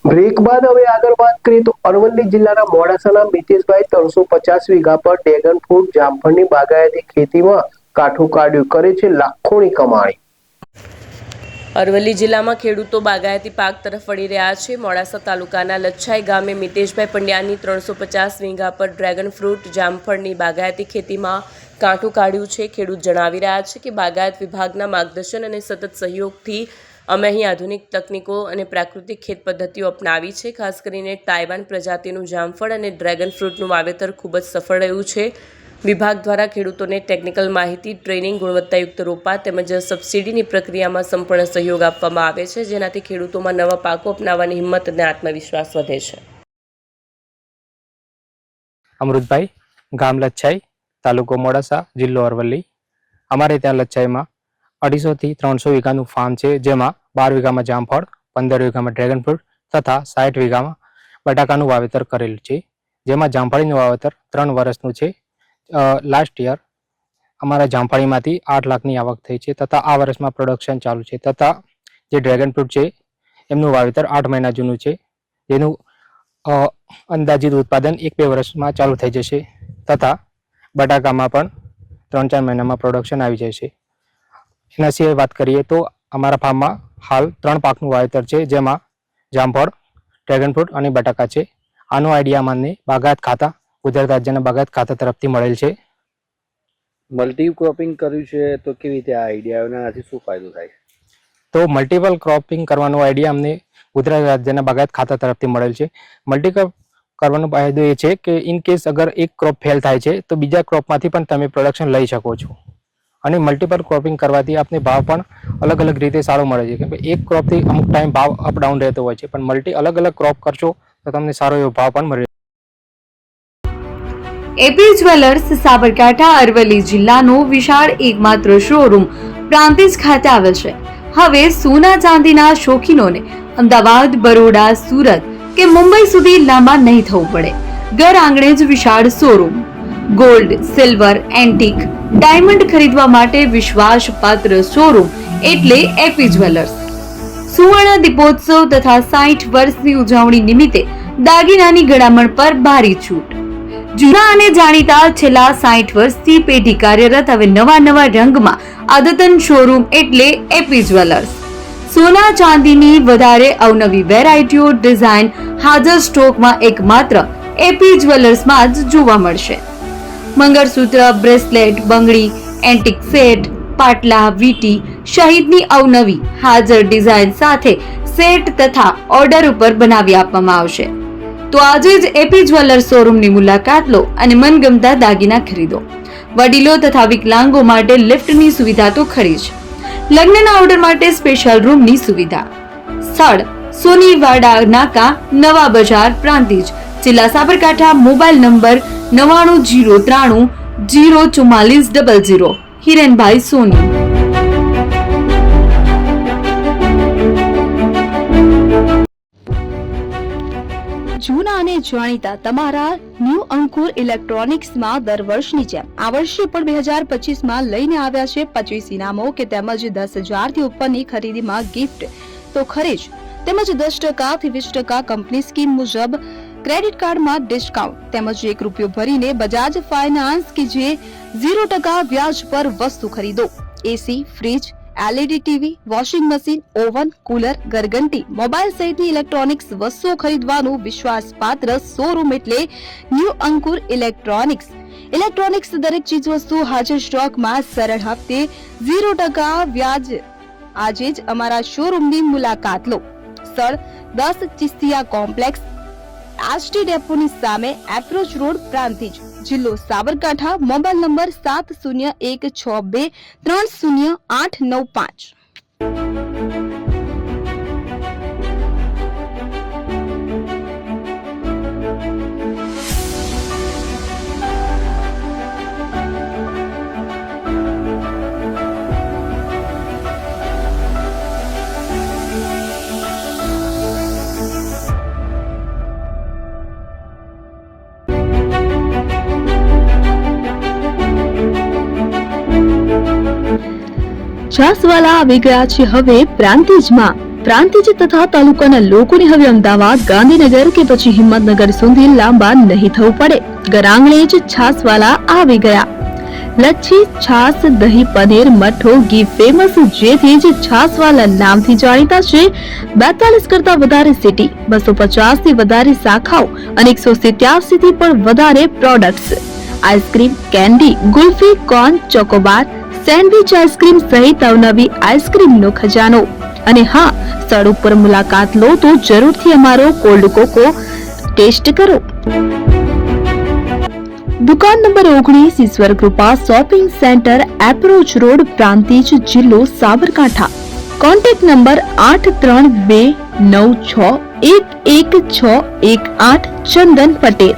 Break બાદ હવે આગળ વાત કરીએ તો અરવલ્લી જિલ્લાના મોડાસાના મિતેશભાઈ 350 વીઘા પર ડ્રેગન ફ્રૂટ જામફળની બાગાયતી ખેતીમાં કાઠું કાઢ્યું, કરે છે લાખોની કમાણી। અરવલ્લી જિલ્લામાં ખેડૂતો બાગાયતી પાક તરફ વળી રહ્યા છે। મોડાસા તાલુકાના લચ્છાઈ ગામે મિતેશભાઈ પંડ્યાની 350 વીઘા પર ડ્રેગન ફ્રૂટ જામફળની બાગાયતી ખેતીમાં કાંઠું કાઢ્યું છે। ખેડૂત જણાવી રહ્યા છે કે બાગાયત વિભાગના માર્ગદર્શન અને સતત સહયોગથી અમે અહીં આધુનિક તકનીકો અને પ્રાકૃતિક ખેત પદ્ધતિઓ અપનાવી છે। ખાસ કરીને તાઇવાન પ્રજાતિનું જામફળ અને ડ્રેગન ફ્રૂટનું વાવેતર ખૂબ જ સફળ રહ્યું છે। વિભાગ દ્વારા ખેડૂતોને ટેકનિકલ માહિતી, ટ્રેનિંગ, ગુણવત્તાયુક્ત રોપા તેમજ સબસિડીની પ્રક્રિયામાં સંપૂર્ણ સહયોગ આપવામાં આવે છે, જેનાથી ખેડૂતોમાં નવા પાકો અપનાવવાની હિંમત અને આત્મવિશ્વાસ વધે છે। અમૃતભાઈ, ગામ લચ્છાઈ, તાલુકો મોડાસા, જિલ્લો અરવલ્લી। અમારે ત્યાં લચ્છાઈમાં 250 થી 300 વીઘાનું ફાર્મ છે, જેમાં 12 વીઘામાં જામફળ, 15 વીઘામાં ડ્રેગન ફ્રૂટ તથા 60 વીઘામાં બટાકાનું વાવેતર કરેલ છે, જેમાં જામફળીનું વાવેતર 3 વર્ષનું છે। લાસ્ટ યર અમારા જામફળીમાંથી 8 લાખની આવક થઈ છે તથા આ વર્ષમાં પ્રોડક્શન ચાલુ છે તથા જે ડ્રેગન ફ્રૂટ છે એમનું વાવેતર 8 મહિના જૂનું છે, જેનું અંદાજિત ઉત્પાદન 1-2 વર્ષમાં ચાલુ થઈ જશે તથા બટાકામાં પણ 3-4 મહિનામાં પ્રોડક્શન આવી જશે। એના સિવાય વાત કરીએ તો અમારા ફાર્મમાં હાલ 3 પાકનું વાવેતર છે, જેમાં જામફળ, ડ્રેગન ફ્રૂટ અને બટાકા છે। આનો આઈડિયા મને બાગાયત ખાતા, ગુજરાત રાજ્યના બાગાયત ખાતા તરફથી મળેલ છે। મલ્ટી ક્રોપિંગ કર્યું છે તો કેવી રીતે આ આઈડિયા એનાથી શું ફાયદો થાય? તો મલ્ટિપલ ક્રોપિંગ કરવાનો આઈડિયા અમને ગુજરાત રાજ્યના બાગાયત ખાતા તરફથી મળેલ છે। મલ્ટી ક્રોપ કરવાનો ફાયદો એ છે કે ઇન કેસ અગર એક ક્રોપ ફેલ થાય છે તો બીજા ક્રોપમાંથી પણ તમે પ્રોડક્શન લઈ શકો છો અને મલ્ટિપલ ક્રોપિંગ કરવાથી આપને ભાવ પણ અલગ અલગ રીતે સારો મળે છે, કે એક ક્રોપથી અમુક ટાઈમ ભાવ અપ ડાઉન રહેતો હોય છે, પણ મલ્ટી અલગ અલગ ક્રોપ કરશો તો તમને સારો એવો ભાવ પણ મળે। એપી જ્વેલર્સ સાબરકાંઠા અરવલ્લી જિલ્લાનો વિશાળ એકમાત્ર શોરૂમ પ્રાંતિજ ખાતે આવેલ છે। હવે સોના ચાંદીના શોખીનોને અમદાવાદ, બરોડા, સુરત કે મુંબઈ સુધી લાંબા નહીં થવું પડે। ઘર આંગણે જ વિશાળ showroom. Gold, silver, antique, diamond ખરીદવા માટે વિશ્વાસપાત્ર શોરૂમ એટલે એપી જ્વેલર્સ। સુવર્ણ દીપોત્સવ તથા 60 વર્ષની ઉજવણી નિમિત્તે દાગીનાની ગળામણ પર ભારી છૂટ। જૂના અને જાણીતા છેલ્લા 60 વર્ષથી પેઢી કાર્યરત હવે નવા રંગમાં અદ્યતન શોરૂમ એટલે એપી જ્વેલર્સ। સોના ચાંદીની વધારે અવનવી વેરાયટીઓ, ડિઝાઇન હાજર સ્ટોકમાં એકમાત્ર એપી જ્વેલર્સમાં જ જોવા મળશે। મંગળસૂત્ર, બ્રેસલેટ, બંગડી, એન્ટિક સેટ, પાટલા, વીટી સહિતની અવનવી હાજર ડિઝાઇન સાથે સેટ તથા ઓર્ડર ઉપર બનાવી આપવામાં આવશે। તો આજે જ એપી જ્વેલર્સ શોરૂમની મુલાકાત લો અને મનગમતા દાગીના ખરીદો। વડીલો તથા વિકલાંગો માટે લિફ્ટની સુવિધા તો ખરી જ, લગ્નના ઓર્ડર માટે સ્પેશિયલ રૂમની સુવિધા। સ્થળ સોનીવાડા નાકા, નવા બજાર, પ્રાંતિજ, જિલ્લા સાબરકાંઠા। Mobile number 9903 04400। હિરેનભાઈ સોની। જૂના અને જાણીતા તમારા ન્યૂ અંકુર ઇલેક્ટ્રોનિક્સમાં દર વર્ષની જેમ આ વર્ષે પણ 2025માં લઈને આવ્યા છે 25 ઇનામો કે તેમજ 10,000 થી ઉપરની ખરીદીમાં ગિફ્ટ તો ખરી જ, તેમજ 10% થી 20% કંપની સ્કીમ મુજબ ક્રેડિટ કાર્ડમાં ડિસ્કાઉન્ટ તેમજ ₹1 ભરીને બજાજ ફાઇનાન્સ કે જે 0% વ્યાજ પર વસ્તુ ખરીદો। AC, fridge, LED TV, washing machine, oven, cooler, ગરગંટી, મોબાઈલ સહિતની ઇલેક્ટ્રોનિક્સ વસ્તુઓ ખરીદવાનું વિશ્વાસપાત્ર શોરૂમ એટલે ન્યૂ અંકુર ઇલેક્ટ્રોનિક્સ। ઇલેક્ટ્રોનિક્સ દરેક ચીજ વસ્તુ હાજર સ્ટોકમાં, સરળ હપ્તે, 0% વ્યાજ। આજે જ અમારા શોરૂમની મુલાકાત લો। સ્થળ 10 ચિસ્તિયા કોમ્પ્લેક્સ, આષ્ટી ડેપોની સામે, એપ્રોચ રોડ, પ્રાંતિજ, જિલ્લો સાબરકાંઠા। Mobile number 7016230895। જાસવાલા આવી ગયા છે હવે પ્રાંતિજમાં। પ્રાંતિજ તથા તાલુકાના લોકોને હવે અમદાવાદ, ગાંધીનગર કે પછી હિંમતનગર સુધી લાંબા નહીં થવું પડે. ઘરાંગણે જ છાસવાલા આવી ગયા. લચ્છી, છાસ, દહીં, પનીર, મઠ્ઠો, ઘી ફેમસ, જેથી જ છાસવાલા નામથી જાણીતા છે. 42 કરતા વધારે સિટી, 250 થી વધારે શાખાઓ અને 187 થી પણ વધારે products. Ice cream, candy, kulfi, corn, Chocobar, sandwich ice cream સહિત અવનવી આઈસ્ક્રીમનો ખજાનો. અને હા, સ્થળ ઉપર મુલાકાત લો તો જરૂરથી અમારો કોલ્ડ કોકો ટેસ્ટ કરો. દુકાન number 19, Ishwar Krupa shopping centre, approach road, Prantij, જિલ્લો સાબરકાંઠા. Contact number 8329611618, Chandan Patel.